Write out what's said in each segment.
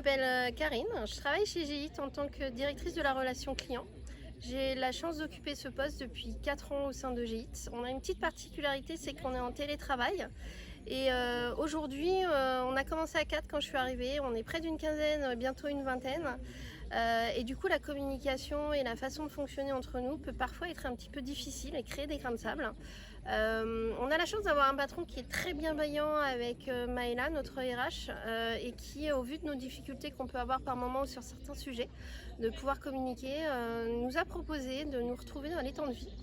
Je m'appelle Karine, je travaille chez GIT en tant que directrice de la relation client. J'ai la chance d'occuper ce poste depuis 4 ans au sein de GIT. On a une petite particularité, c'est qu'on est en télétravail. Et aujourd'hui, on a commencé à 4 quand je suis arrivée, on est près d'une quinzaine, bientôt une vingtaine. Et du coup, la communication et la façon de fonctionner entre nous peut parfois être un petit peu difficile et créer des grains de sable. On a la chance d'avoir un patron qui est très bienveillant avec Maëla, notre RH, et qui, au vu de nos difficultés qu'on peut avoir par moment sur certains sujets, de pouvoir communiquer, nous a proposé de nous retrouver dans les temps de vie.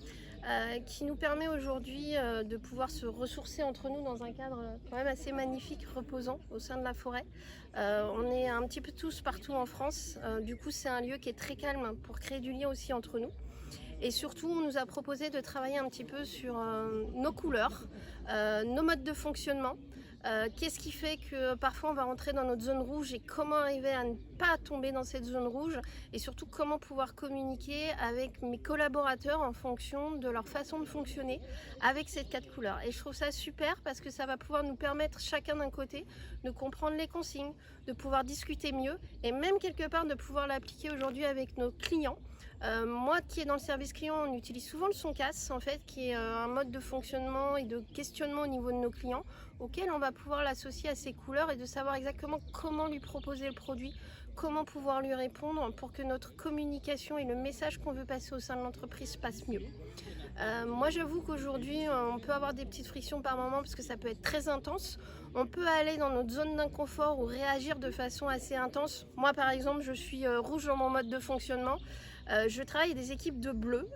Qui nous permet aujourd'hui de pouvoir se ressourcer entre nous dans un cadre quand même assez magnifique, reposant au sein de la forêt. On est un petit peu tous partout en France, du coup c'est un lieu qui est très calme pour créer du lien aussi entre nous. Et surtout, on nous a proposé de travailler un petit peu sur nos couleurs, nos modes de fonctionnement. Qu'est-ce qui fait que parfois on va rentrer dans notre zone rouge et comment arriver à ne pas tomber dans cette zone rouge, et surtout comment pouvoir communiquer avec mes collaborateurs en fonction de leur façon de fonctionner avec ces 4 couleurs. Et je trouve ça super parce que ça va pouvoir nous permettre chacun d'un côté de comprendre les consignes, de pouvoir discuter mieux et même quelque part de pouvoir l'appliquer aujourd'hui avec nos clients. Moi qui est dans le service client, on utilise souvent le SONCAS en fait, qui est un mode de fonctionnement et de questionnement au niveau de nos clients, auquel on va pouvoir l'associer à ces couleurs et de savoir exactement comment lui proposer le produit, comment pouvoir lui répondre pour que notre communication et le message qu'on veut passer au sein de l'entreprise passe mieux. Moi j'avoue qu'aujourd'hui on peut avoir des petites frictions par moment parce que ça peut être très intense. On peut aller dans notre zone d'inconfort ou réagir de façon assez intense. Moi par exemple je suis rouge dans mon mode de fonctionnement. Je travaille avec des équipes de bleu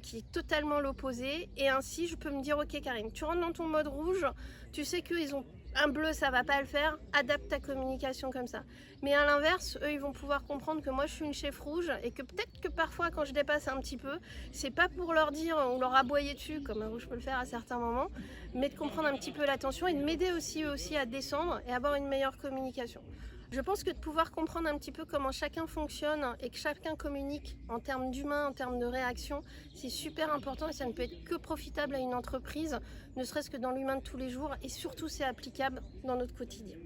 qui est totalement l'opposé, et ainsi je peux me dire ok Karine, tu rentres dans ton mode rouge, tu sais qu'ils ont un bleu, ça va pas le faire, adapte ta communication comme ça. Mais à l'inverse, eux ils vont pouvoir comprendre que moi je suis une chef rouge et que peut-être que parfois quand je dépasse un petit peu, c'est pas pour leur dire ou leur aboyer dessus comme un rouge peut le faire à certains moments, mais de comprendre un petit peu l'attention et de m'aider aussi eux aussi à descendre et avoir une meilleure communication. Je pense que de pouvoir comprendre un petit peu comment chacun fonctionne et que chacun communique en termes d'humain, en termes de réaction, c'est super important et ça ne peut être que profitable à une entreprise, ne serait-ce que dans l'humain de tous les jours, et surtout c'est applicable dans notre quotidien.